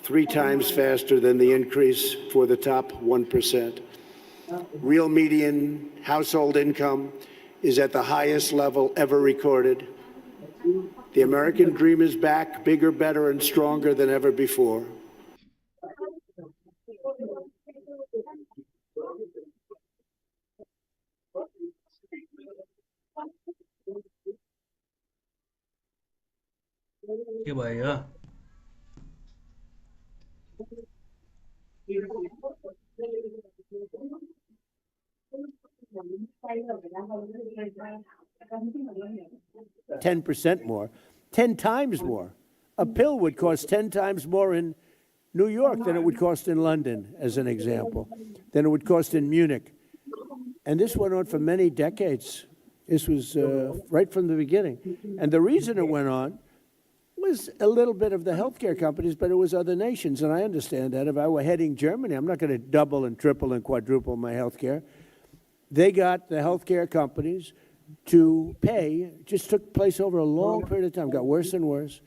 3 times faster than the increase for the top 1%. Real median household income is at the highest level ever recorded. The American dream is back, bigger, better, and stronger than ever before. के भयो 10% more, 10 times more. A pill would cost 10 times more in New York than it would cost in London, as an example, than it would cost in Munich. And this went on for many decades. This was right from the beginning. And the reason it went on was a little bit of the healthcare companies, but it was other nations. And I understand that. If I were heading Germany, I'm not going to double and triple and quadruple my healthcare. They got the healthcare companies to pay. It just took place over a long period of time. Got worse and worse.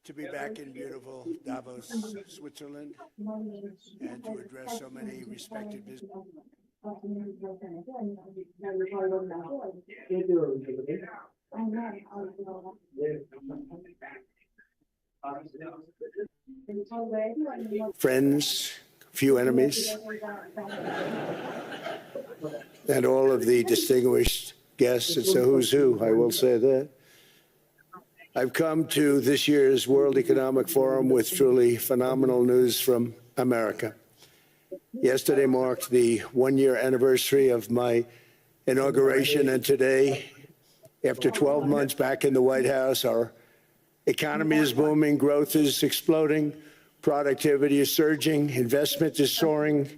To be back in beautiful Davos, Switzerland, and to address so many respected business. Friends, few enemies, and all of the distinguished guests. It's a who's who, I will say that. I've come to this year's World Economic Forum with truly phenomenal news from America. Yesterday marked the one-year anniversary of my inauguration, and today, after 12 months back in the White House, our economy is booming, growth is exploding, productivity is surging, investment is soaring,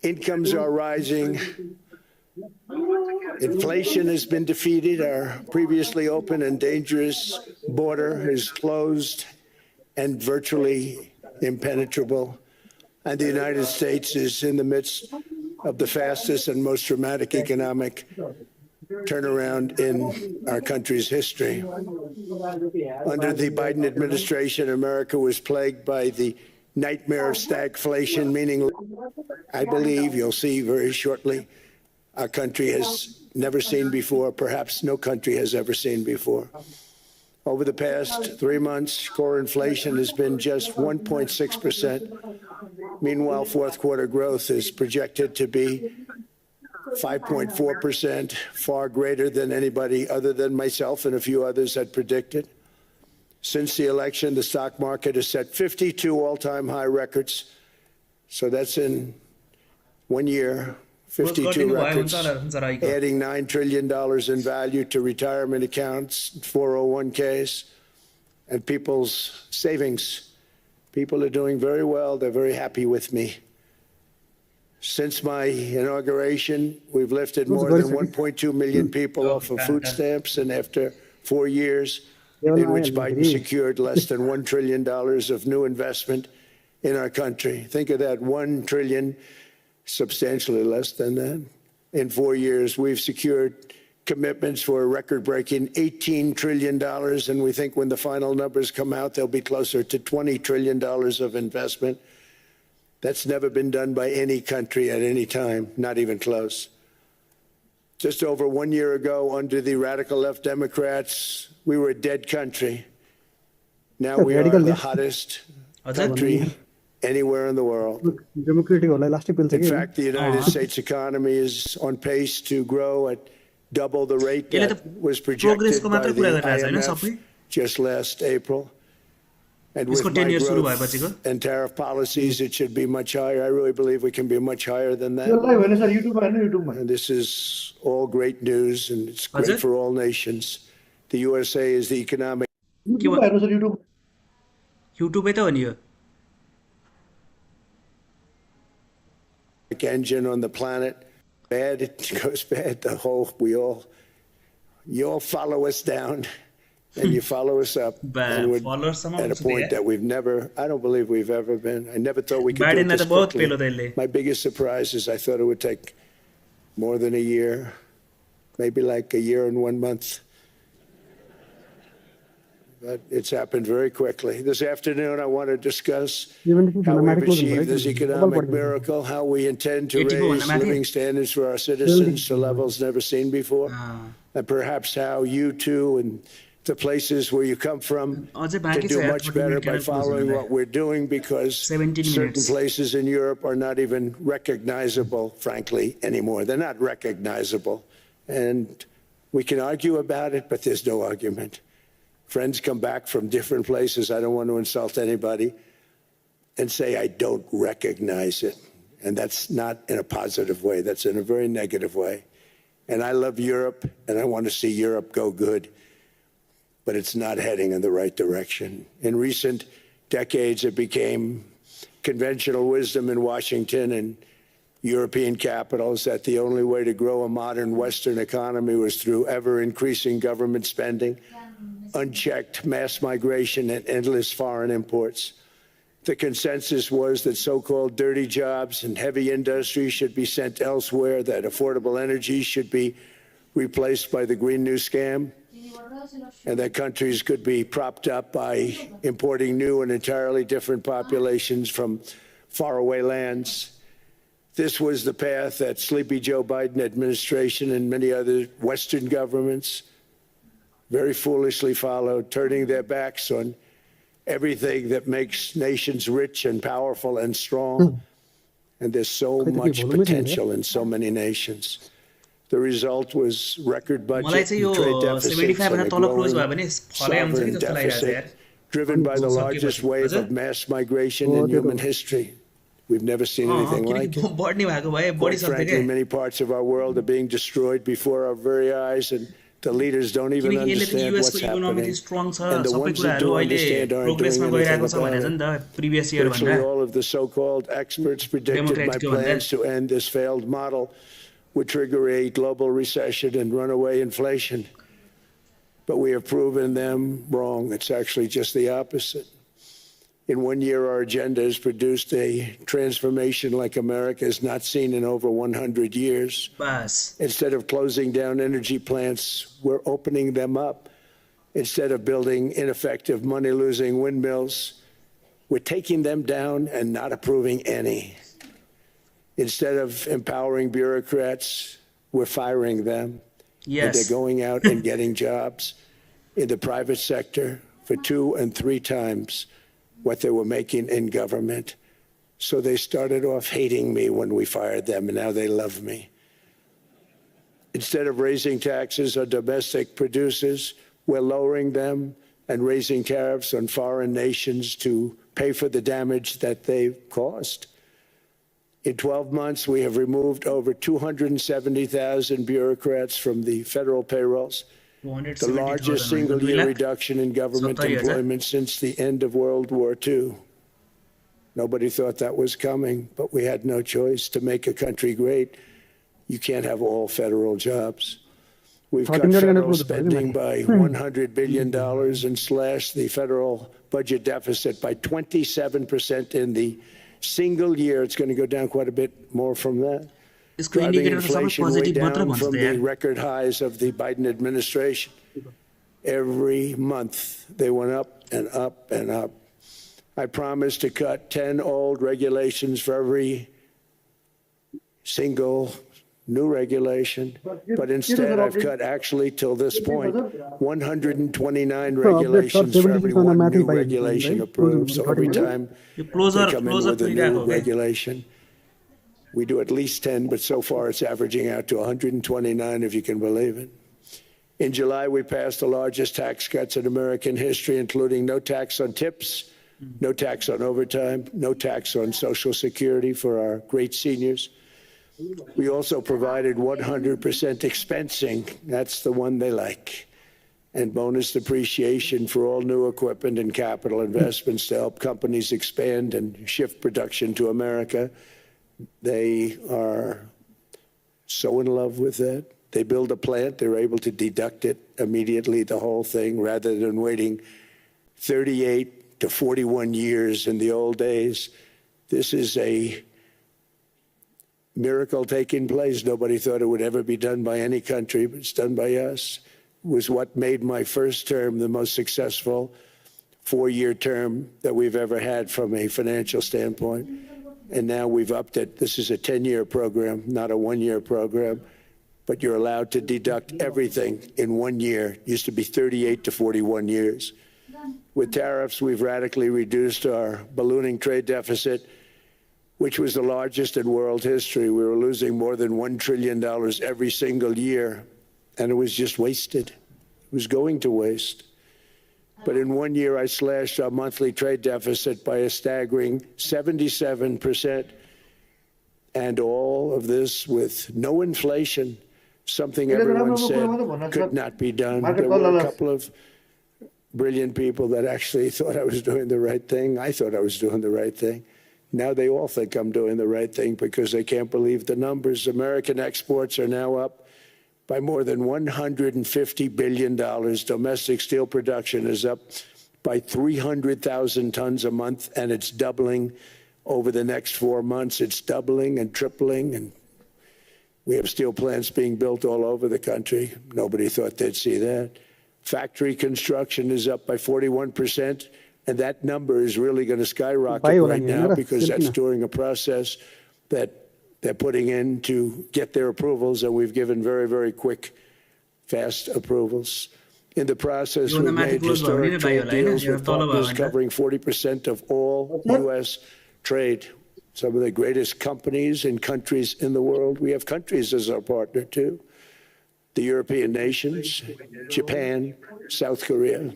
incomes are rising, inflation has been defeated, our previously open and dangerous border is closed and virtually impenetrable, and the United States is in the midst of the fastest and most dramatic economic turnaround in our country's history. Under the Biden administration, America was plagued by the nightmare of stagflation, meaning, I believe you'll see very shortly, our country has never seen before, perhaps no country has ever seen before. Over the past 3 months, core inflation has been just 1.6%. Meanwhile, fourth quarter growth is projected to be 5.4%, far greater than anybody other than myself and a few others had predicted. Since the election, the stock market has set 52 all-time high records. So that's in 1 year, 52 records, adding $9 trillion in value to retirement accounts, 401ks, and people's savings. People are doing very well. They're very happy with me. Since my inauguration, we've lifted more than 1.2 million people off of food stamps, and after 4 years in which Biden secured less than $1 trillion of new investment in our country. Think of that, 1 trillion, substantially less than that. In 4 years, we've secured commitments for a record-breaking $18 trillion, and we think when the final numbers come out, they'll be closer to $20 trillion of investment. That's never been done by any country at any time, not even close. Just over 1 year ago, under the radical left Democrats, we were a dead country. Now we are the hottest country anywhere in the world. In fact, the United States economy is on pace to grow at double the rate that was projected by the IMF just last April. And with my growth and tariff policies, it should be much higher. I really believe we can be much higher than that. And this is all great news, and it's great for all nations. The USA is the economic engine on the planet. Bad, it goes bad. You all follow us down. and you follow us up, and we're फलोअर्ससम्म at a पुग्छु point त्यहाँ that I don't believe we've ever been. I never thought we could do it बाइडेनलाई this त बहुत quickly. पेलो त्यसले My biggest surprise is I thought it would take more than a year, maybe like a year and 1 month. But it's happened very quickly. This afternoon, I want to discuss how we've achieved this economic miracle, how we intend to 84 raise भन्दा माथि living standards for our citizens to levels never seen before, and perhaps how you too and the places where you come from अझै can बाँकी छ do यार much 30 better minute by canal close following हुनलाई what we're doing, because 17 certain minutes. places in Europe are not even recognizable, frankly, anymore. They're not recognizable. And we can argue about it, but there's no argument. Friends come back from different places. I don't want to insult anybody and say I don't recognize it. And that's not in a positive way. That's in a very negative way. And I love Europe, and I want to see Europe go good, but it's not heading in the right direction. In recent decades, it became conventional wisdom in Washington and European capitals that the only way to grow a modern Western economy was through ever-increasing government spending, unchecked mass migration, and endless foreign imports. The consensus was that so-called dirty jobs and heavy industry should be sent elsewhere, that affordable energy should be replaced by the Green New Scam, and that countries could be propped up by importing new and entirely different populations from faraway lands. This was the path that sleepy Joe Biden administration and many other Western governments very foolishly followed, turning their backs on everything that makes nations rich and powerful and strong. And there's so much potential in so many nations. The result was record मलाई budget चाहिँ यो and trade deficits 75 and भन्दा a तल close भयो growing भने फलै आउँछ कि sovereign जस्तो लागिरहेछ यार deficit driven by the largest wave of mass migration in human history. We've never seen anything like it. बढ्ने भएको भए Quite बढिसक्थ्यो frankly, क्या many parts of our world are being destroyed before our very eyes, and the leaders don't even किनकि यसले त understand US what's को economy happening. Strong छ And the सबै ones that कुराहरू do अहिले understand aren't doing प्रोग्रेसमा anything गइरहेको छ about भनेछ it. नि त प्रिभियस इयर भन्दा Virtually all of the so-called experts predicted my Democratic भन्दा plans to end this failed model would trigger a global recession and runaway inflation. But we have proven them wrong. It's actually just the opposite. In 1 year, our agenda has produced a transformation like America has not seen in over 100 years. बस Instead of closing down energy plants, we're opening them up. Instead of building ineffective, money-losing windmills, we're taking them down and not approving any. Instead of empowering bureaucrats, we're firing them. And yes they're going out and getting jobs in the private sector for 2 and 3 times what they were making in government. So they started off hating me when we fired them, and now they love me. Instead of raising taxes on domestic producers, we're lowering them and raising tariffs on foreign nations to pay for the damage that they've caused. In 12 months, we have removed over 270,000 bureaucrats from the federal payrolls, the largest single-year reduction in government employment since the end of World War II. Nobody thought that was coming, but we had no choice. To make a country great, you can't have all federal jobs. We've cut federal spending by $100 billion and slashed the federal budget deficit by 27% in the single year. It's going to go down quite a bit more from that. यसको Driving indicator त सबै inflation way positive मात्र down भन्छ from त the यार record highs of the Biden administration. Every month, they went up and up and up. I promised to cut 10 old regulations for every single new regulation, but instead I've cut actually till this point 129 regulations for every one new regulation approved. So every time यो they closer come in closer with a पुगिरहेको new हो क्या regulation, we do at least 10, but so far it's averaging out to 129, if you can believe it. In July, we passed the largest tax cuts in American history, including no tax on tips, no tax on overtime, no tax on Social Security for our great seniors. We also provided 100% expensing, that's the one they like, and bonus depreciation for all new equipment and capital investments to help companies expand and shift production to America. They are so in love with that. They build a plant, they're able to deduct it immediately, the whole thing, rather than waiting 38 to 41 years in the old days. This is a miracle taking place. Nobody thought it would ever be done by any country, but it's done by us. It was what made my first term the most successful 4-year term that we've ever had from a financial standpoint. And now we've upped it. This is a 10-year program, not a 1-year program. But you're allowed to deduct everything in 1 year. It used to be 38 to 41 years. With tariffs, we've radically reduced our ballooning trade deficit, which was the largest in world history. We were losing more than $1 trillion every single year, and it was just wasted. It was going to waste. But in 1 year, I slashed our monthly trade deficit by a staggering 77%, and all of this with no inflation, something everyone said could not be done. There were a couple of brilliant people that actually thought I was doing the right thing. I thought I was doing the right thing. Now they all think I'm doing the right thing because they can't believe the numbers. American exports are now up by more than $150 billion. Domestic steel production is up by 300,000 tons a month, and it's doubling over the next 4 months. It's doubling and tripling, and we have steel plants being built all over the country. Nobody thought they'd see that. Factory construction is up by 41%, and that number is really going to skyrocket right now because that's during a process that they're putting in to get their approvals, and we've given very, very quick, fast approvals. In the process, we've made historic trade deals with partners covering 40% of all U.S. trade. Some of the greatest companies and countries in the world. We have countries as our partner, too. The European nations, Japan, South Korea.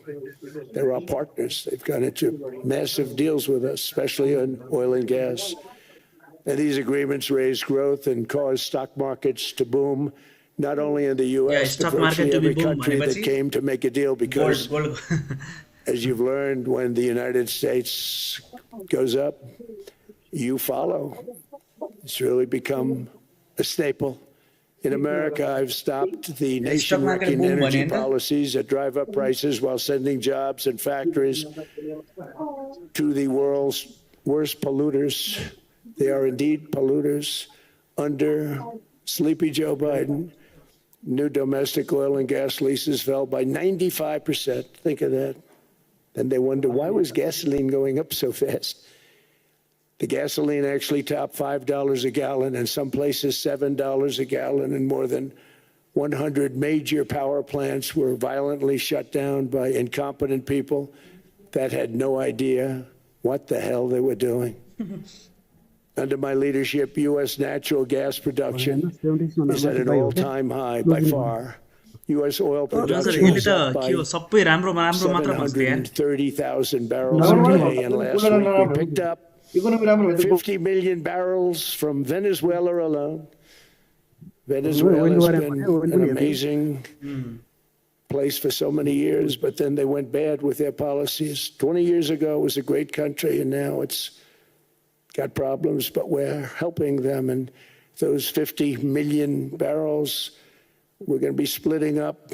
They're our partners. They've gone into massive deals with us, especially on oil and gas. And these agreements raise growth and cause stock markets to boom, not only in the U.S., but virtually every country that came to make a deal, because as you've learned, when the United States goes up, you follow. It's really become a staple. In America, I've stopped the nation-wrecking energy policies that drive up prices while sending jobs and factories to the world's worst polluters. They are indeed polluters. Under sleepy Joe Biden, new domestic oil and gas leases fell by 95%. Think of that. Then they wonder, why was gasoline going up so fast? The gasoline actually topped $5 a gallon, and some places $7 a gallon, and more than 100 major power plants were violently shut down by incompetent people that had no idea what the hell they were doing. Under my leadership, U.S. natural gas production is at an all-time high by far. U.S. oil production is up by 730,000 barrels a day, and last week we picked up 50 million barrels from Venezuela alone. Venezuela has been an amazing place for so many years, but then they went bad with their policies. 20 years ago, it was a great country, and now it's got problems, but we're helping them. And those 50 million barrels, we're going to be splitting up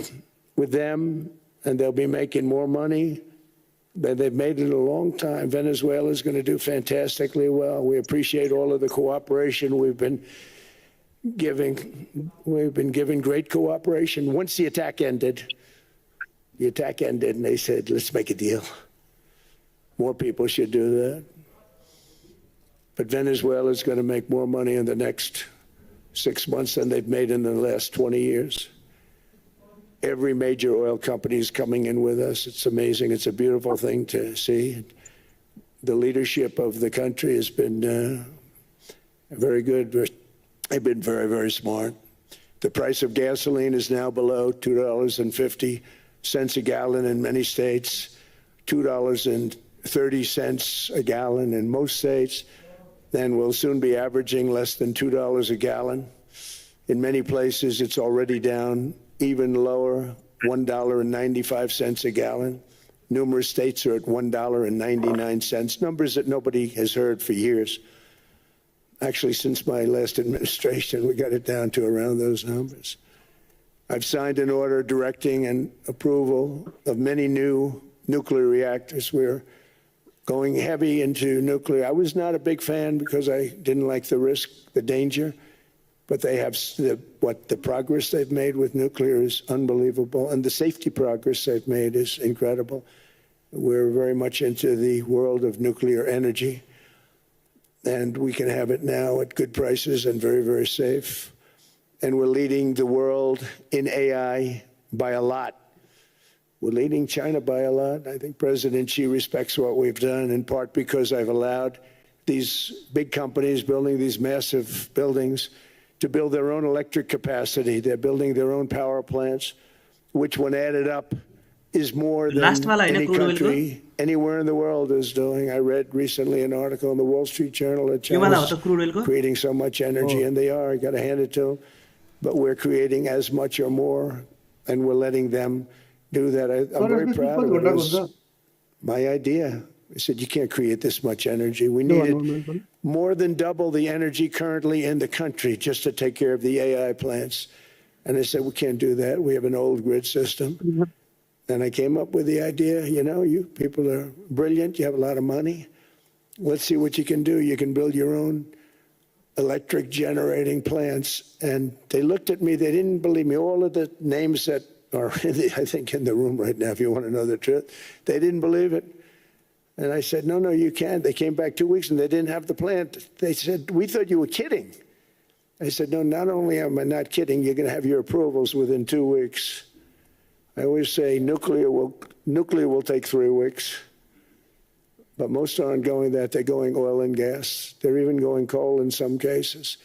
with them, and they'll be making more money than they've made in a long time. Venezuela is going to do fantastically well. We appreciate all of the cooperation we've been giving. We've been giving great cooperation. Once the attack ended, and they said, let's make a deal. More people should do that. But Venezuela is going to make more money in the next 6 months than they've made in the last 20 years. Every major oil company is coming in with us. It's amazing. It's a beautiful thing to see. The leadership of the country has been very good. They've been very, very smart. The price of gasoline is now below $2.50 a gallon in many states, $2.30 a gallon in most states. Then we'll soon be averaging less than $2 a gallon. In many places, it's already down even lower, $1.95 a gallon. Numerous states are at $1.99, numbers that nobody has heard for years. Actually, since my last administration, we got it down to around those numbers. I've signed an order directing and approval of many new nuclear reactors. We're going heavy into nuclear. I was not a big fan because I didn't like the risk, the danger, but they have the progress they've made with nuclear is unbelievable, and the safety progress they've made is incredible. We're very much into the world of nuclear energy, and we can have it now at good prices and very, very safe. And we're leading the world in AI by a lot. We're leading China by a lot. I think President Xi respects what we've done, in part because I've allowed these big companies building these massive buildings to build their own electric capacity. They're building their own power plants, which when added up is more than Last wala any crude oil country anywhere in the world is doing. I read recently an article in the Wall Street Journal that Yung wala China's auto crude oil ko? creating so much energy, and they are. I got to hand it to them. But we're creating as much or more, and we're letting them do that. I'm very proud of it. It was my idea. I said, you can't create this much energy. We needed more than double the energy currently in the country just to take care of the AI plants. And I said, we can't do that. We have an old grid system. And I came up with the idea, you know, you people are brilliant. You have a lot of money. Let's see what you can do. You can build your own electric generating plants. And they looked at me. They didn't believe me. All of the names that are, I think, in the room right now, if you want to know the truth, they didn't believe it. And I said, no, you can't. They came back 2 weeks and they didn't have the plant. They said, we thought you were kidding. I said, no, not only am I not kidding, you're going to have your approvals within 2 weeks. I always say nuclear will take 3 weeks. But most aren't going that. They're going oil and gas. They're even going coal in some cases.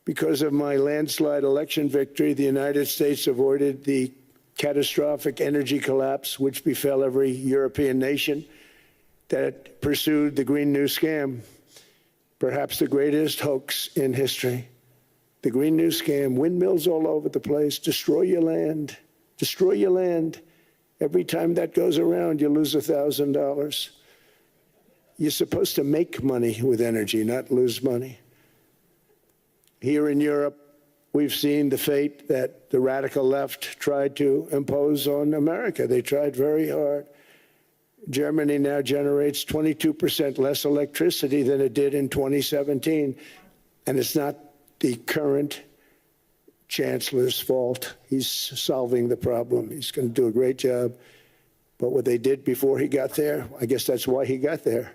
Because of my landslide election victory, the United States avoided the catastrophic energy collapse which befell every European nation that pursued the Green New Scam, perhaps the greatest hoax in history. The Green New Scam, windmills all over the place, destroy your land, destroy your land. Every time that goes around, you lose $1,000. You're supposed to make money with energy, not lose money. Here in Europe, we've seen the fate that the radical left tried to impose on America. They tried very hard. Germany now generates 22% less electricity than it did in 2017. And it's not the current chancellor's fault. He's solving the problem. He's going to do a great job. But what they did before he got there, I guess that's why he got there.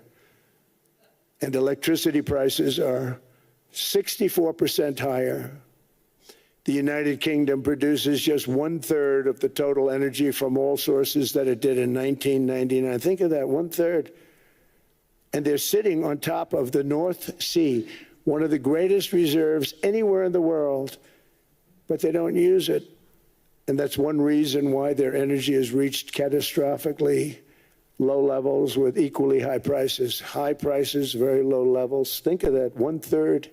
And electricity prices are 64% higher. The United Kingdom produces just 1/3 of the total energy from all sources that it did in 1999. Think of that, 1/3. And they're sitting on top of the North Sea, one of the greatest reserves anywhere in the world, but they don't use it. And that's one reason why their energy has reached catastrophically low levels with equally high prices. High prices, very low levels. Think of that, 1/3.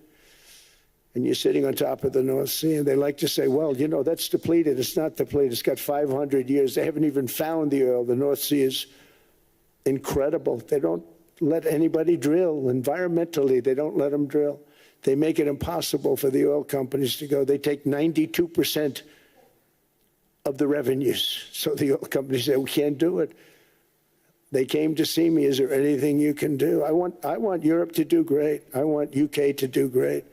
And you're sitting on top of the North Sea, and they like to say, well, you know, that's depleted. It's not depleted. It's got 500 years. They haven't even found the oil. The North Sea is incredible. They don't let anybody drill. Environmentally, they don't let them drill. They make it impossible for the oil companies to go. They take 92% of the revenues. So the oil companies say, we can't do it. They came to see me. Is there anything you can do? I want Europe to do great. I want UK to do great.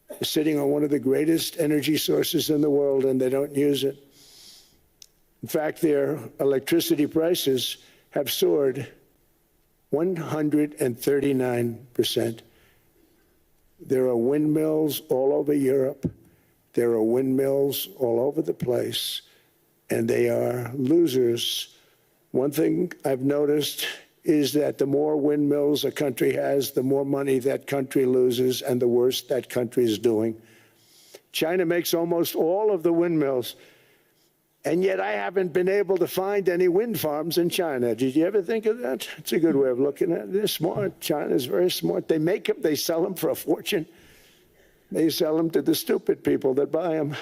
They're sitting on one of the greatest energy sources in the world, and they don't use it. In fact, their electricity prices have soared 139%. There are windmills all over Europe. There are windmills all over the place, and they are losers. One thing I've noticed is that the more windmills a country has, the more money that country loses and the worse that country is doing. China makes almost all of the windmills, and yet I haven't been able to find any wind farms in China. Did you ever think of that? It's a good way of looking at it. They're smart. China's very smart. They make them, they sell them for a fortune. They sell them to the stupid people that buy them,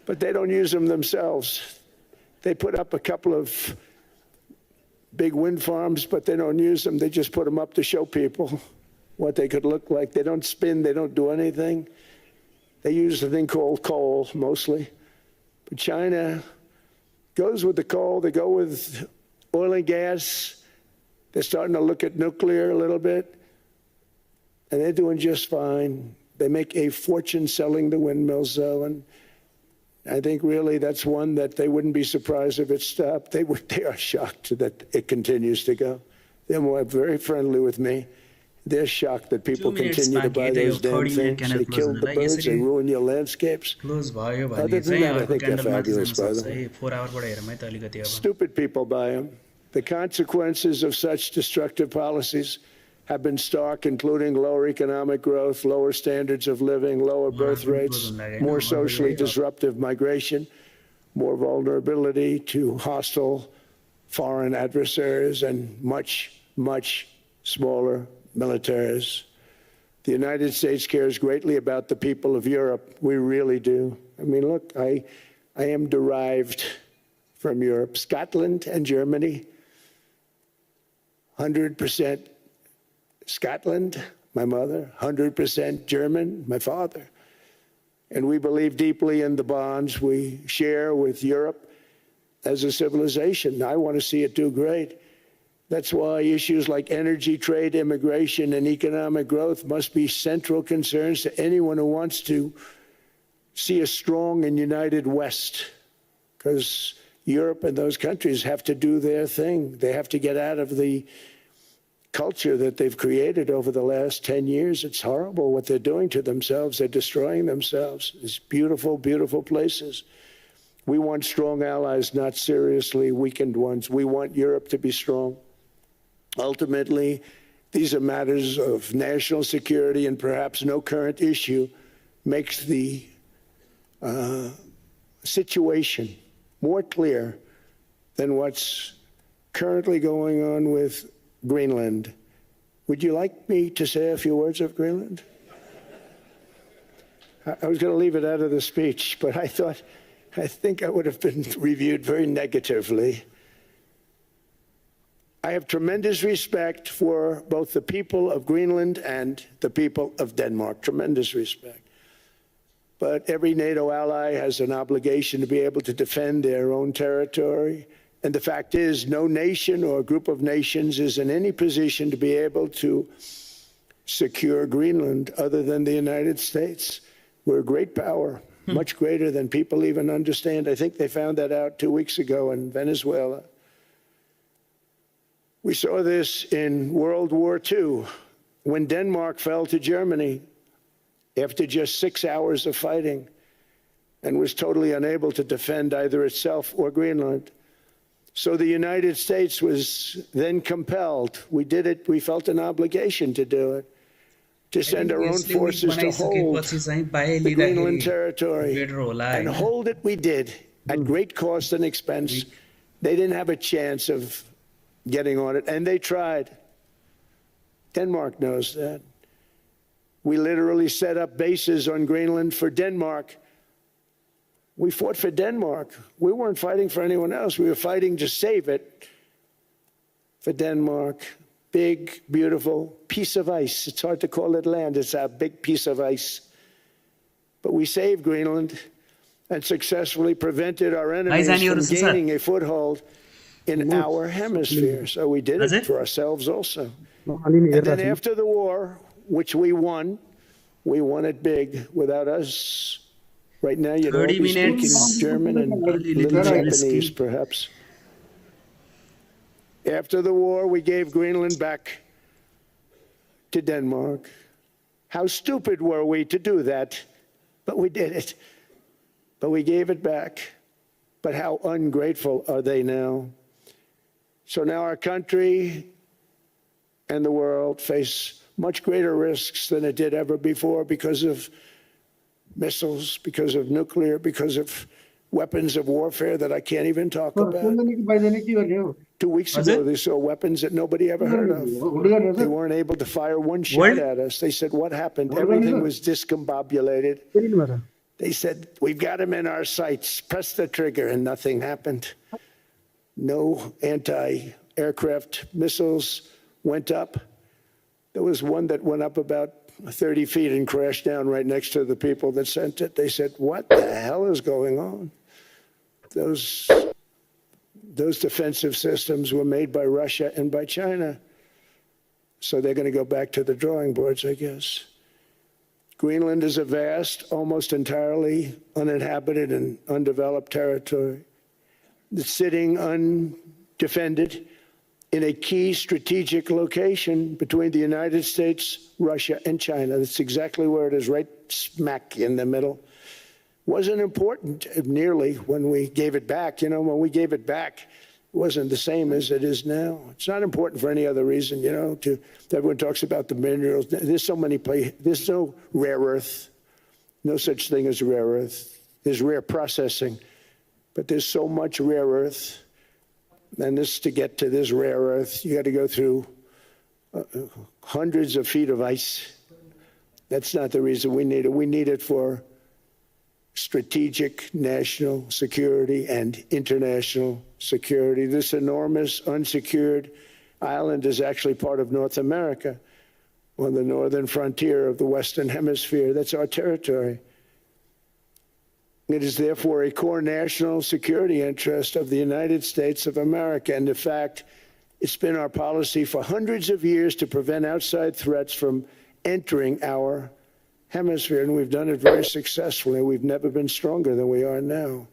but they don't use them themselves. They put up a couple of big wind farms, but they don't use them. They just put them up to show people what they could look like. They don't spin. They don't do anything. They use a thing called coal, mostly. But China goes with the coal, they go with oil and gas, they're starting to look at nuclear a little bit, and they're doing just fine. They make a fortune selling the windmills, though, and I think really that's one that they wouldn't be surprised if it stopped. They are shocked that it continues to go. They're very friendly with me. They're shocked that people 2 minutes continue to buy बाँकी those थियो, damn 30 minute things. Canal They close kill the हुनलाई birds, यसरी they ruin your landscapes. Close भयो भने Other than चाहिँ that, I अर्को think they're candle माथि जान fabulous, by the सक्छ way. है 4 आवरबाट हेरौँ है त अलिकति अब Stupid people buy them. The consequences of such destructive policies have been stark, including lower economic growth, lower standards of living, lower birth rates, more socially disruptive migration, more vulnerability to hostile foreign adversaries, and much, much smaller militaries. The United States cares greatly about the people of Europe. We really do. I mean, look, I am derived from Europe. Scotland and Germany, 100% Scotland, my mother, 100% German, my father. And we believe deeply in the bonds we share with Europe as a civilization. I want to see it do great. That's why issues like energy, trade, immigration, and economic growth must be central concerns to anyone who wants to see a strong and united West, because Europe and those countries have to do their thing. They have to get out of the culture that they've created over the last 10 years. It's horrible what they're doing to themselves. They're destroying themselves. These beautiful, beautiful places. We want strong allies, not seriously weakened ones. We want Europe to be strong. Ultimately, these are matters of national security, and perhaps no current issue makes the situation more clear than what's currently going on with Greenland. Would you like me to say a few words of Greenland? I was going to leave it out of the speech, but I think I would have been reviewed very negatively. I have tremendous respect for both the people of Greenland and the people of Denmark, tremendous respect. But every NATO ally has an obligation to be able to defend their own territory. And the fact is, no nation or group of nations is in any position to be able to secure Greenland other than the United States. We're a great power, much greater than people even understand. I think they found that out 2 weeks ago in Venezuela. We saw this in World War II, when Denmark fell to Germany after just 6 hours of fighting and was totally unable to defend either itself or Greenland. So the United States was then compelled, we did it, we felt an obligation to do it, to send our own forces to hold the Greenland territory. And hold it we did, at great cost and expense. They didn't have a chance of getting on it, and they tried. Denmark knows that. We literally set up bases on Greenland for Denmark. We fought for Denmark. We weren't fighting for anyone else. We were fighting to save it for Denmark. Big, beautiful piece of ice. It's hard to call it land. It's a big piece of ice. But we saved Greenland and successfully prevented our enemies from gaining a foothold in our hemisphere. So we did it for ourselves also. And then after the war, which we won it big without us. Right now, you'd all be speaking German and little Japanese, perhaps. After the war, we gave Greenland back to Denmark. How stupid were we to do that? But we did it. But we gave it back. But how ungrateful are they now? So now our country and the world face much greater risks than it did ever before because of missiles, because of nuclear, because of weapons of warfare that I can't even talk about. 2 weeks ago, they saw weapons that nobody ever heard of. They weren't able to fire one shot at us. They said, what happened? Everything was discombobulated. They said, we've got them in our sights. Press the trigger, and nothing happened. No anti-aircraft missiles went up. There was one that went up about 30 feet and crashed down right next to the people that sent it. They said, what the hell is going on? Those defensive systems were made by Russia and by China. So they're going to go back to the drawing boards, I guess. Greenland is a vast, almost entirely uninhabited and undeveloped territory that's sitting undefended in a key strategic location between the United States, Russia, and China. That's exactly where it is, right smack in the middle. Wasn't important nearly when we gave it back. You know, when we gave it back, it wasn't the same as it is now. It's not important for any other reason, you know. Everyone talks about the minerals. There's so many places. There's no rare earth. No such thing as rare earth. There's rare processing, but there's so much rare earth. And to get to this rare earth, you got to go through hundreds of feet of ice. That's not the reason we need it. We need it for strategic national security and international security. This enormous unsecured island is actually part of North America on the northern frontier of the Western Hemisphere. That's our territory. It is therefore a core national security interest of the United States of America. And in fact, it's been our policy for hundreds of years to prevent outside threats from entering our hemisphere, and we've done it very successfully. We've never been stronger than we are now.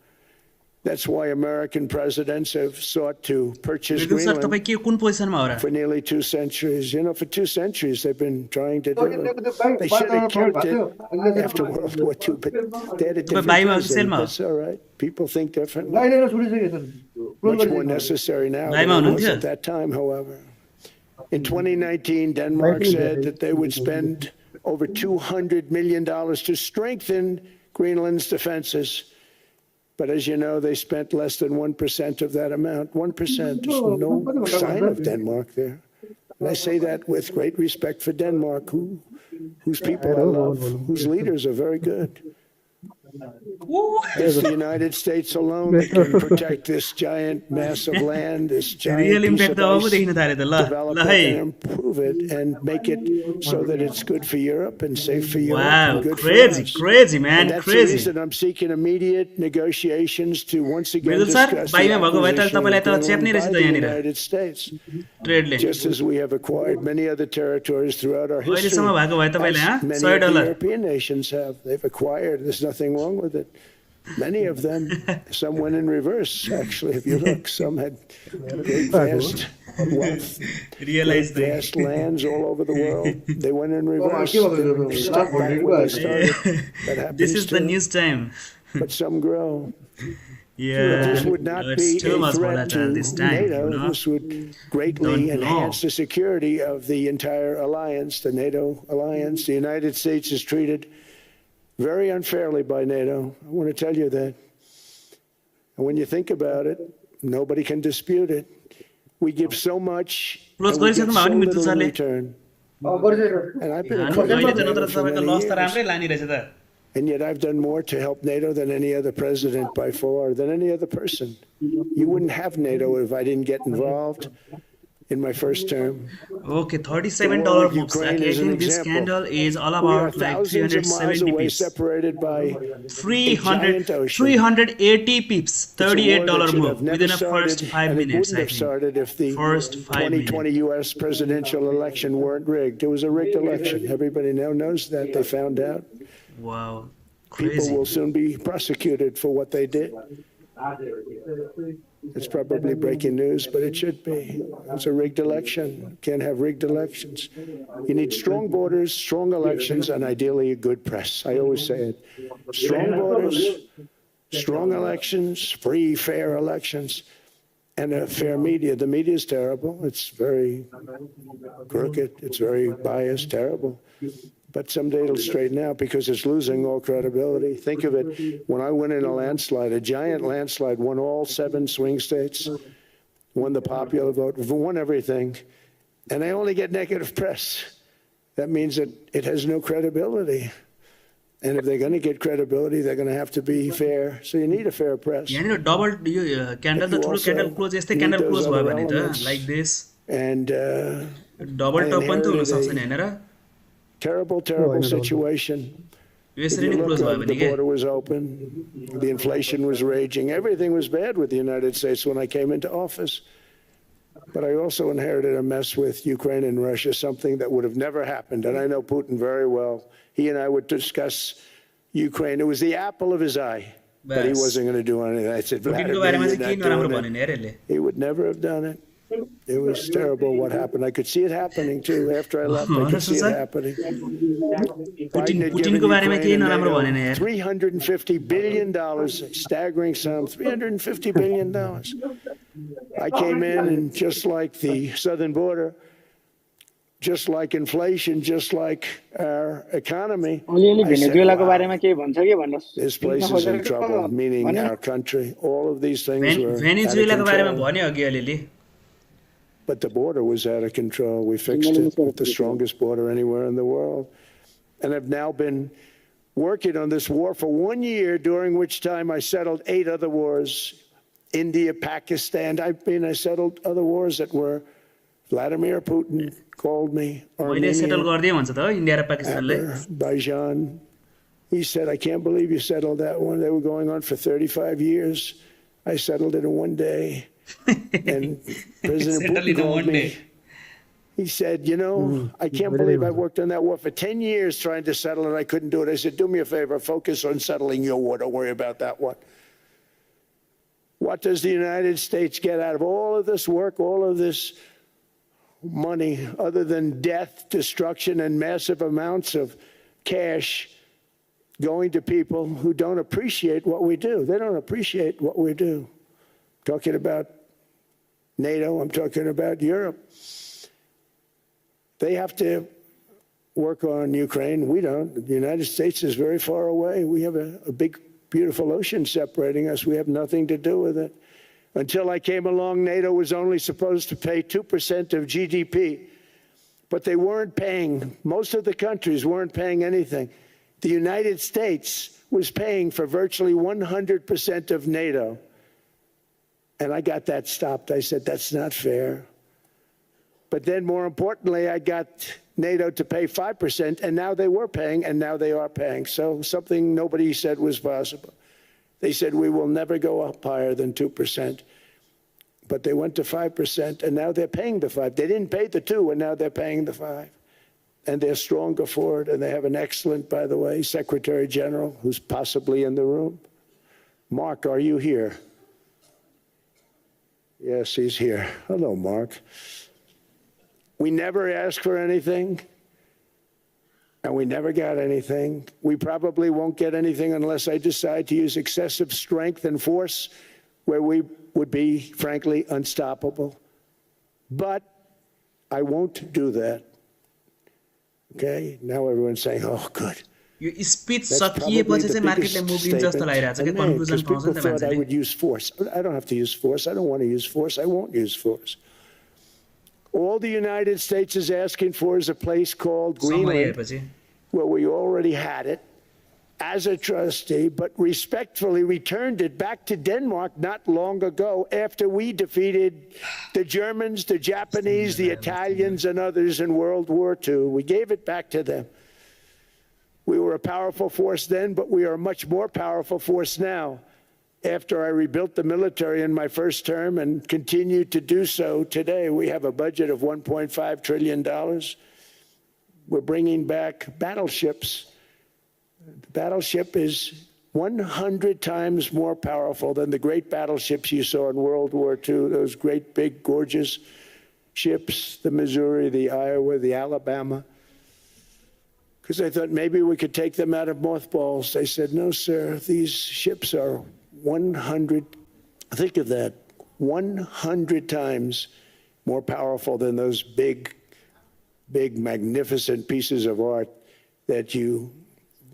That's why American presidents have sought to purchase Greenland for nearly 2 centuries. You know, for 2 centuries they've been trying to do it. They should have kept it after World War II, but they had a different president. That's all right. People think differently. Much more necessary now than it was at that time, however. In 2019, Denmark said that they would spend over $200 million to strengthen Greenland's defenses. But as you know, they spent less than 1% of that amount. 1%. There's no sign of Denmark there. And I say that with great respect for Denmark, whose people I love, whose leaders are very good. It's the United States alone that can protect this giant mass of land, this giant piece of ice, develop it and improve it and make it so that it's good for Europe and safe for Europe. Wow, and good crazy, for us. crazy, man, and that's crazy. the reason I'm seeking immediate negotiations to once again discuss the acquisition of Greenland by the United States, just as we have acquired many other territories throughout our history, as many of the European nations have. They've acquired. There's nothing wrong with it. Many of them, some went in reverse, actually, if you look. Some had great, vast wealth, vast lands all over the world. They went in reverse. They stuck back where they started. That happens This is the too. news time. But some grow. Yeah, This would not be it's too a much threat volatile to this time, NATO. you know. This would greatly enhance the security of the entire alliance, the NATO alliance. The United States is treated very unfairly by NATO. I want to tell you that. And when you think about it, nobody can dispute it. We give so much and we get so little in return. And I've been a NATO for many years. And yet I've done more to help NATO than any other president by far, than any other person. You wouldn't have NATO if I didn't get involved in my first term. Okay, $37 books. I think this candle is all about like 370 pips. Separated by 380 pips. $38 move within the first 5 minutes. I It wouldn't have started if the First 5 2020 U.S. presidential election weren't rigged. It was a rigged election. Everybody now knows that. They found out. Wow, People crazy. will soon be prosecuted for what they did. It's probably breaking news, but it should be. It's a rigged election. Can't have rigged elections. You need strong borders, strong elections, and ideally a good press. I always say it. Strong borders, strong elections, free, fair elections, and a fair media. The media is terrible. It's very crooked. It's very biased, terrible. But someday it'll straighten out because it's losing all credibility. Think of it, when I went in a landslide, a giant landslide, won all 7 swing states, won the popular vote, won everything, and I only get negative press. That means that it has no credibility. And if they're going to get credibility, they're going to have to be fair. So you need a fair press. Yeah, double candle the through candle close yesterday candle close like this. And double top one to terrible situation. If यसरी you नै look, close भयो the भने के border was open, the inflation was raging, everything was bad with the United States when I came into office. But I also inherited a mess with Ukraine and Russia, something that would have never happened. And I know Putin very well. He and I would discuss Ukraine. It was the apple of his eye, but he बस wasn't going to do anything. I said, पुटिनको Vladimir, बारेमा you're चाहिँ केही not नराम्रो doing भनेन it. यार यसले He would never have done it. It was terrible what happened. I could see it happening too. After I left, I could see it happening. Biden had given पुटिनको बारेमा केही Ukraine and नराम्रो NATO भनेन यार $350 billion, staggering sum, $350 billion. I came in and just like the southern border, just like inflation, just like our economy, I said, wow, this place is in trouble, meaning our country. All of these things were out of भेनेजुएलाको बारेमा control. भन्यो अघि अलिअलि But the border was out of control. We fixed it with the strongest border anywhere in the world. And I've now been working on this war for 1 year, during which time I settled 8 other wars. India, Pakistan. I settled other wars that were Vladimir Putin called me. मैले settle Armenia, गरिदिएँ भन्छ त हो India र पाकिस्तानलाई Azerbaijan. He said, I can't believe you settled that one. They were going on for 35 years. I settled it in 1 day. And President Settle Putin in called one me. day. He said, you know, I can't believe I worked on that war for 10 years trying to settle it. I couldn't do it. I said, do me a favor, focus on settling your war. Don't worry about that one. What does the United States get out of all of this work, all of this money, other than death, destruction, and massive amounts of cash going to people who don't appreciate what we do? They don't appreciate what we do. Talking about NATO, I'm talking about Europe. They have to work on Ukraine. We don't. The United States is very far away. We have a big, beautiful ocean separating us. We have nothing to do with it. Until I came along, NATO was only supposed to pay 2% of GDP, but they weren't paying. Most of the countries weren't paying anything. The United States was paying for virtually 100% of NATO. And I got that stopped. I said, that's not fair. But then, more importantly, I got NATO to pay 5%, and now they were paying, and now they are paying. So something nobody said was possible. They said, we will never go up higher than 2%. But they went to 5%, and now they're paying the 5. They didn't pay the 2, and now they're paying the 5. And they're stronger for it, and they have an excellent, by the way, Secretary General, who's possibly in the room. Mark, are you here? Yes, he's here. Hello, Mark. We never asked for anything, and we never got anything. We probably won't get anything unless I decide to use excessive strength and force, where we would be, frankly, unstoppable. But I won't do that. Okay? Now everyone's saying, oh, good. Yo speech That's probably सकिएपछि the चाहिँ मार्केटले biggest move लिन्छ जस्तो statement. लागिरहेको छ कि And conclusion because पाउँछ people नि त thought I मान्छेले would use force. I don't have to use force. I don't want to use force. I won't use force. All the United States is asking for is a place called समय Greenland, आएपछि where we already had it as a trustee, but respectfully returned it back to Denmark not long ago after we defeated the Germans, the Japanese, the Italians, and others in World War II. We gave it back to them. We were a powerful force then, but we are a much more powerful force now. After I rebuilt the military in my first term and continue to do so today, we have a budget of $1.5 trillion. We're bringing back battleships. The battleship is 100 times more powerful than the great battleships you saw in World War II, those great, big, gorgeous ships, the Missouri, the Iowa, the Alabama. Because I thought maybe we could take them out of mothballs. They said, no, sir, these ships are 100, think of that, 100 times more powerful than those big, magnificent pieces of art that you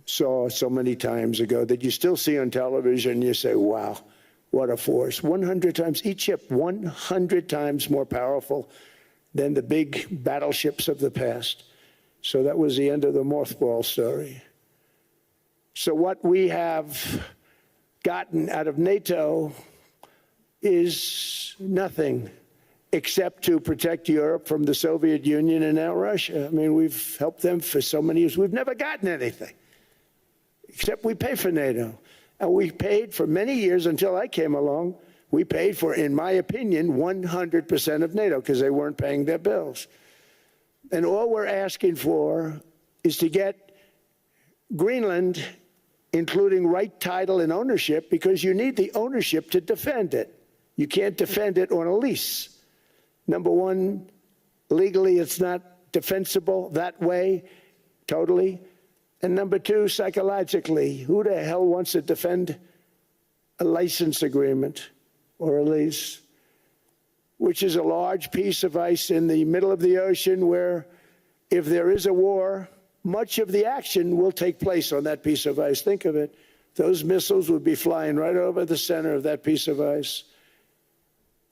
saw so many times ago, that you still see on television. You say, wow, what a force. 100 times, each ship 100 times more powerful than the big battleships of the past. So that was the end of the mothball story. So what we have gotten out of NATO is nothing except to protect Europe from the Soviet Union and now Russia. I mean, we've helped them for so many years. We've never gotten anything. except we pay for NATO. And we paid for many years until I came along. We paid for, in my opinion, 100% of NATO because they weren't paying their bills. And all we're asking for is to get Greenland, including right title and ownership, because you need the ownership to defend it. You can't defend it on a lease. Number one, legally it's not defensible that way, totally. And number two, psychologically, who the hell wants to defend a license agreement or a lease, which is a large piece of ice in the middle of the ocean where if there is a war, much of the action will take place on that piece of ice. Think of it. Those missiles would be flying right over the center of that piece of ice.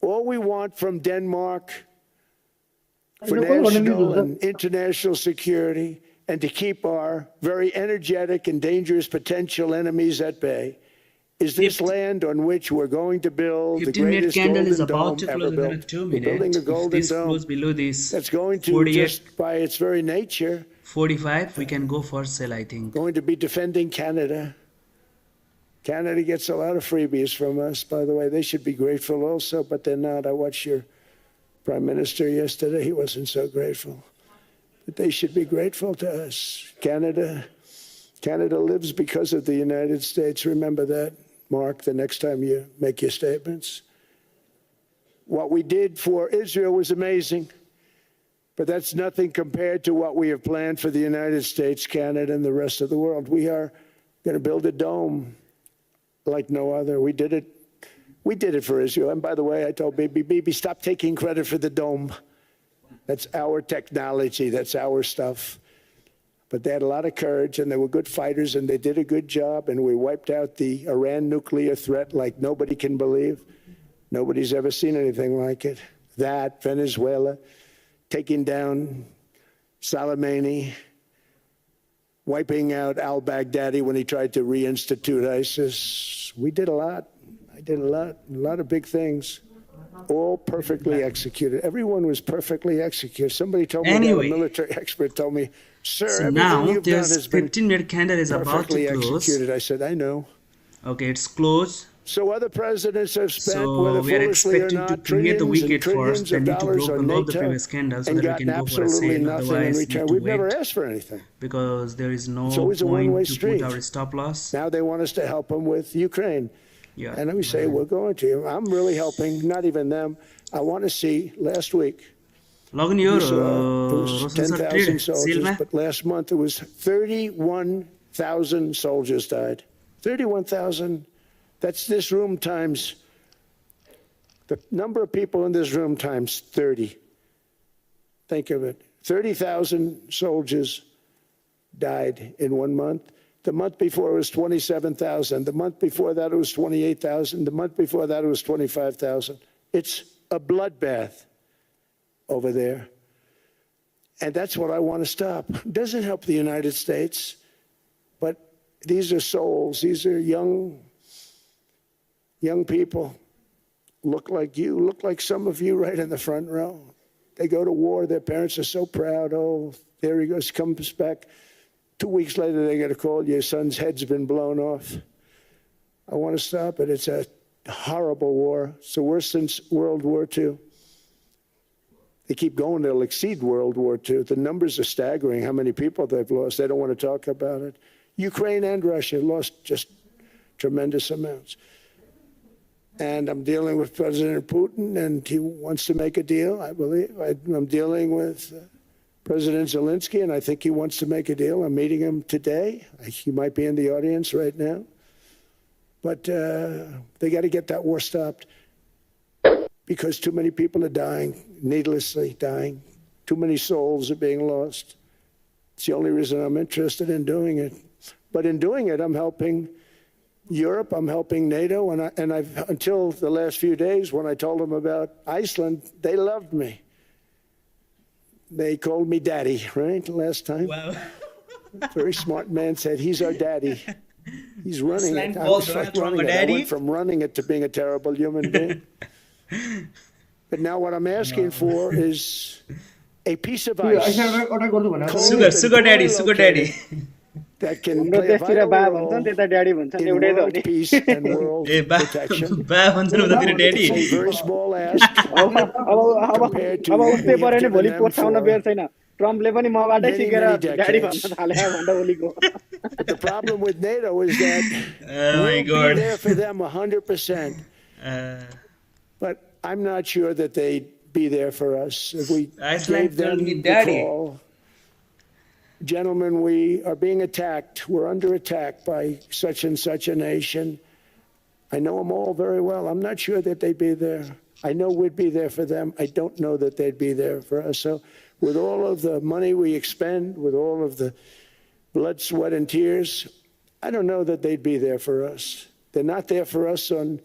All we want from Denmark for national and international security and to keep our very energetic and dangerous potential enemies at bay is this land on which we're going to build the greatest golden dome ever built. We're building a golden dome below this that's going to, 48, just by its very nature, 45, we can go for sale, I think. going to be defending Canada. Canada gets a lot of freebies from us, by the way. They should be grateful also, but they're not. I watched your Prime Minister yesterday. He wasn't so grateful. But they should be grateful to us. Canada lives because of the United States. Remember that, Mark, the next time you make your statements. What we did for Israel was amazing, but that's nothing compared to what we have planned for the United States, Canada, and the rest of the world. We are going to build a dome like no other. We did it for Israel. And by the way, I told Bibi, stop taking credit for the dome. That's our technology. That's our stuff. But they had a lot of courage, and they were good fighters, and they did a good job, and we wiped out the Iran nuclear threat like nobody can believe. Nobody's ever seen anything like it. That, Venezuela, taking down Soleimani, wiping out al-Baghdadi when he tried to reinstitute ISIS. We did a lot. I did a lot of big things, all perfectly executed. Everyone was perfectly executed. Somebody told me, a military expert told me, sir, so everything now you've done has been 15-minute candle is about to close. Executed. I said, I know. Okay, it's closed. So other presidents have spent, So whether we are foolishly or expecting to not, clear the trillions and wicket first. trillions They of need to dollars broke on all the NATO previous candles so and that we gotten can go for a absolutely sale. nothing in Otherwise, need return. to We've never wait asked for anything. because there is no It's always a one-way point to street. put our stop loss. Now they want us to help them with Ukraine. Yeah. And we say, we're going to. I'm really helping, not even them. I want to see, last week, Log in your it was Rosen sir 10,000 trade. soldiers, Sale में but last month it was 31,000 soldiers died. 31,000. That's this room times, the number of people in this room times 30. Think of it. 30,000 soldiers died in 1 month. The month before it was 27,000. The month before that it was 28,000. The month before that it was 25,000. It's a bloodbath over there. And that's what I want to stop. It doesn't help the United States, but these are souls. These are young people. Look like you, look like some of you right in the front row. They go to war. Their parents are so proud. Oh, there he goes, comes back. 2 weeks later, they get a call. Your son's head's been blown off. I want to stop it. It's a horrible war. It's the worst since World War II. They keep going. They'll exceed World War II. The numbers are staggering, how many people they've lost. They don't want to talk about it. Ukraine and Russia lost just tremendous amounts. And I'm dealing with President Putin, and he wants to make a deal, I believe. I'm dealing with President Zelensky, and I think he wants to make a deal. I'm meeting him today. He might be in the audience right now. But they got to get that war stopped because too many people are dying, needlessly dying. Too many souls are being lost. It's the only reason I'm interested in doing it. But in doing it, I'm helping Europe, I'm helping NATO, and I've until the last few days when I told them about Iceland, they loved me. They called me daddy, right, last time? Wow. Very smart man said, he's our daddy. He's running it. I was like running it. I went from running it to being a terrible human being. But now what I'm asking for is a piece of ice. Sugar daddy. that can हाम्रो play a देशतिर vital बा भन्छन् role त्यता daddy भन्छन् in एउटै त हो world नि peace and world ए बा protection. बा भन्छन् उतातिर daddy A very small ask अब अब अब compared to अब उस्तै we have पर्यो नि given भोलि them पोसाउन for बेर छैन ट्रम्पले पनि मबाटै many, सिकेर many ड्याडी भन्न decades. थाले भन्दा भोलिको But the problem with NATO is that Oh my we'll be God. there for them 100%. But I'm not sure that they'd be there for us. If we Iceland gave them told me, the "Daddy." call, gentlemen, we are being attacked. We're under attack by such and such a nation. I know them all very well. I'm not sure that they'd be there. I know we'd be there for them. I don't know that they'd be there for us. So with all of the money we expend, with all of the blood, sweat, and tears, I don't know that they'd be there for us. They're not there for us on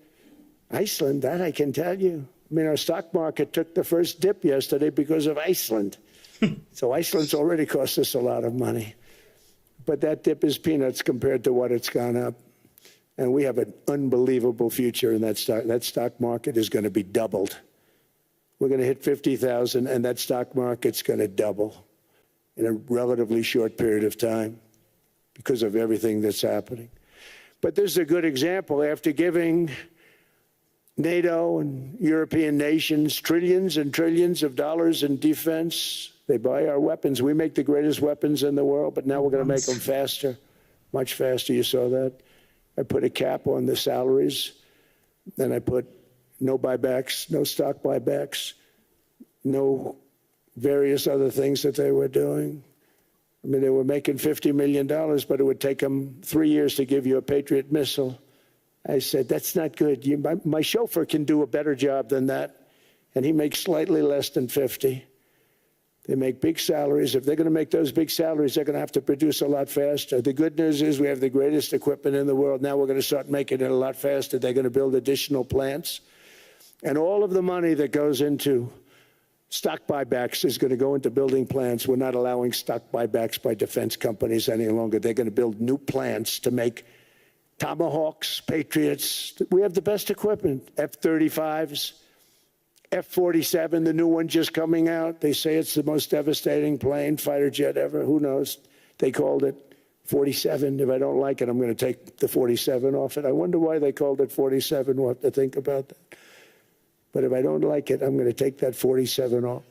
Iceland, that I can tell you. I mean, our stock market took the first dip yesterday because of Iceland. So Iceland's already cost us a lot of money. But that dip is peanuts compared to what it's gone up. And we have an unbelievable future in that stock. That stock market is going to be doubled. We're going to hit 50,000, and that stock market's going to double in a relatively short period of time because of everything that's happening. But this is a good example. After giving NATO and European nations trillions and trillions of dollars in defense, they buy our weapons. We make the greatest weapons in the world, but now we're going to make them faster, much faster. You saw that. I put a cap on the salaries. Then I put no buybacks, no stock buybacks, no various other things that they were doing. I mean, they were making $50 million, but it would take them 3 years to give you a Patriot missile. I said, that's not good. My chauffeur can do a better job than that, and he makes slightly less than 50. They make big salaries. If they're going to make those big salaries, they're going to have to produce a lot faster. The good news is we have the greatest equipment in the world. Now we're going to start making it a lot faster. They're going to build additional plants. And all of the money that goes into stock buybacks is going to go into building plants. We're not allowing stock buybacks by defense companies any longer. They're going to build new plants to make Tomahawks, Patriots. We have the best equipment, F-35s. F-47, the new one just coming out. They say it's the most devastating plane, fighter jet ever. Who knows? They called it 47. If I don't like it, I'm going to take the 47 off it. I wonder why they called it 47. We'll have to think about that. But if I don't like it, I'm going to take that 47 off.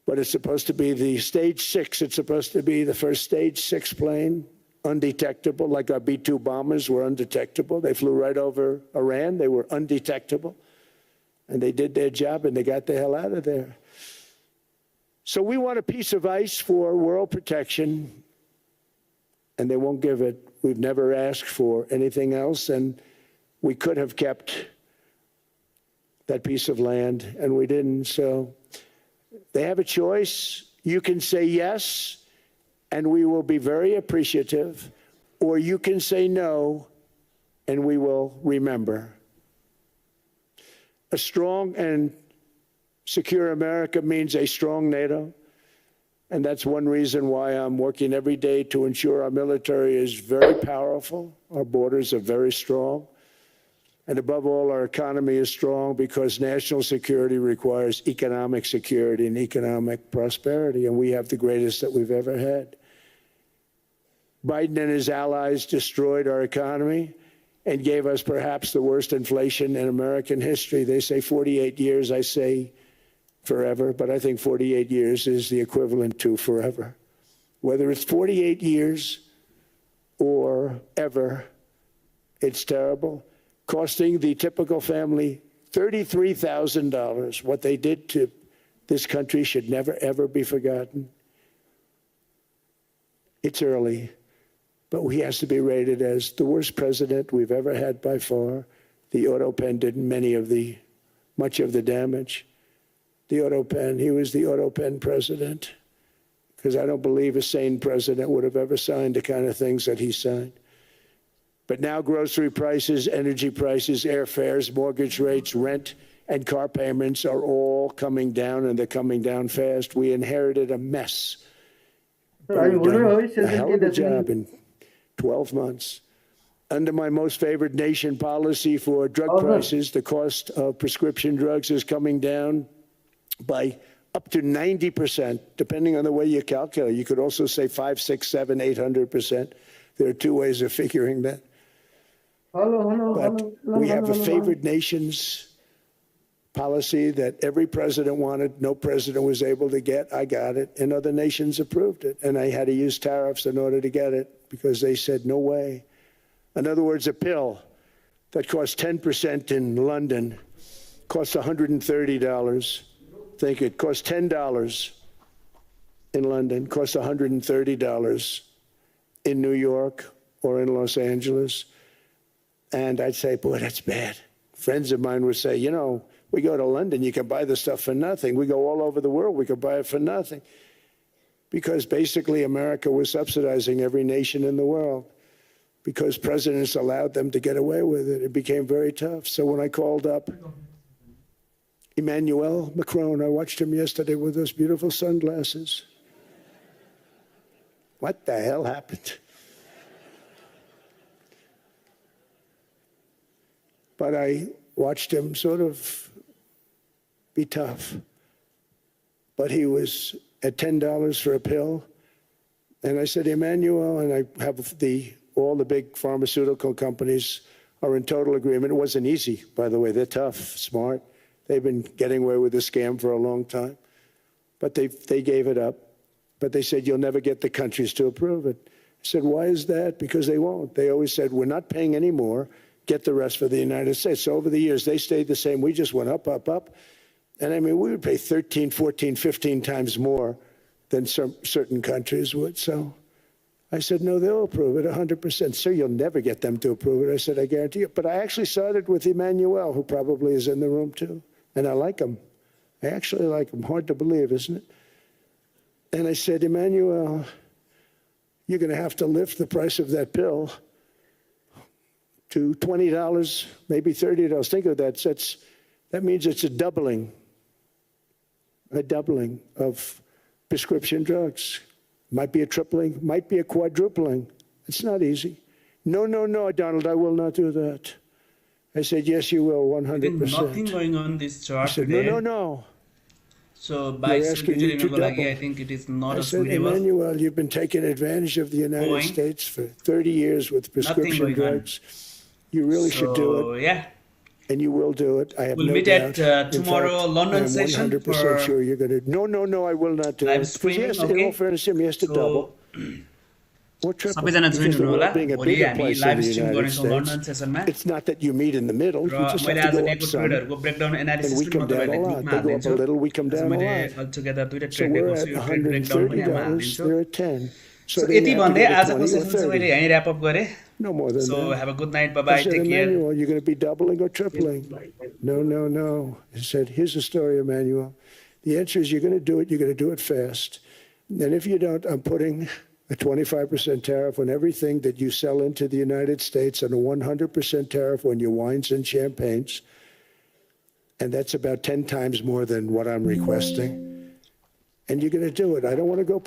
But it's supposed to be the Stage 6. It's supposed to be the first Stage 6 plane, undetectable, like our B-2 bombers were undetectable. They flew right over Iran. They were undetectable. And they did their job, and they got the hell out of there. So we want a piece of ice for world protection, and they won't give it. We've never asked for anything else, and we could have kept that piece of land, and we didn't. So they have a choice. You can say yes, and we will be very appreciative, or you can say no, and we will remember. A strong and secure America means a strong NATO. And that's one reason why I'm working every day to ensure our military is very powerful, our borders are very strong, and above all, our economy is strong because national security requires economic security and economic prosperity, and we have the greatest that we've ever had. Biden and his allies destroyed our economy and gave us perhaps the worst inflation in American history. They say 48 years, I say forever, but I think 48 years is the equivalent to forever. Whether it's 48 years or ever, it's terrible, costing the typical family $33,000. What they did to this country should never, ever be forgotten. It's early, but he has to be rated as the worst president we've ever had by far. The auto pen did much of the damage. The auto pen, he was the auto pen president, because I don't believe a sane president would have ever signed the kind of things that he signed. But now grocery prices, energy prices, airfares, mortgage rates, rent, and car payments are all coming down, and they're coming down fast. We inherited a mess. But we've done a hell of a job in 12 months. Under my most favored nation policy for drug prices, the cost of prescription drugs is coming down by up to 90%, depending on the way you calculate. You could also say 5, 6, 7, 800%. There are two ways of figuring that. But we have a favored nations policy that every president wanted, no president was able to get. I got it, and other nations approved it. And I had to use tariffs in order to get it because they said, no way. In other words, a pill that costs 10% in London costs $130. Think it costs $10 in London, costs $130 in New York or in Los Angeles. And I'd say, boy, that's bad. Friends of mine would say, you know, we go to London, you can buy the stuff for nothing. We go all over the world, we could buy it for nothing. Because basically America was subsidizing every nation in the world. Because presidents allowed them to get away with it. It became very tough. So when I called up Emmanuel Macron, I watched him yesterday with those beautiful sunglasses. What the hell happened? But I watched him sort of be tough. But he was at $10 for a pill. And I said, Emmanuel, and I have all the big pharmaceutical companies are in total agreement. It wasn't easy, by the way. They're tough, smart. They've been getting away with the scam for a long time. But they gave it up. But they said, you'll never get the countries to approve it. I said, why is that? Because they won't. They always said, we're not paying any more. Get the rest for the United States. So over the years, they stayed the same. We just went up, up, up. And I mean, we would pay 13, 14, 15 times more than certain countries would. So I said, no, they'll approve it 100%. Sir, you'll never get them to approve it. I said, I guarantee you. But I actually started with Emmanuel, who probably is in the room too. And I like him. I actually like him. Hard to believe, isn't it? And I said, Emmanuel, you're going to have to lift the price of that pill to $20, maybe $30. Think of that. That means it's a doubling of prescription drugs. Might be a tripling, might be a quadrupling. It's not easy. No, no, no, Donald, I will not do that. I said, yes, you will, 100%. Nothing going on this chart said, today. no, no, no. So by I think it is not I a said, suitable. Emmanuel, you've been taking advantage of the United States for 30 years with prescription drugs. You really should do it. Yeah. And you will do it. I have We'll no meet doubt. at tomorrow London session. I'm 100% sure you're going to. No, no, no, I will not do live it. streaming, Yes, okay? in all fairness, he has to double. Or triple. सबैजना join Because the हुनु होला world being a भोलि bigger हामी place in live the stream United गर्नेछौँ London States, सेसनमा it's not that you meet in the middle. You र just मैले have आज to go up दिएको some. ट्रेडहरुको ब्रेकडाउन And एनालिसिस we पनि म come down a तपाईहरुलाई lot. ग्रुपमा They go up a हाल्दिन्छु little, we come down a मैले lot. अल टुगेदर दुईटा So ट्रेड we're दिएको at छु यो ट्रेड ब्रेकडाउन पनि हामी $130. हाल्दिन्छु They're at 10. So so they Yati have to भन्दै get to आजको 20 or सेसन चाहिँ मैले 30. यही र्याप अप गरे No more than so that. Have a good night bye I bye said, take care Emmanuel, you're going to be doubling or tripling? No, no, no. I said, here's the story, Emmanuel. The answer is you're going to do it. You're going to do it fast. And if you don't, I'm putting a 25% tariff on everything that you sell into the United States and a 100% tariff on your wines and champagnes. And that's about 10 times more than what I'm requesting. And you're going to do it. I don't want to go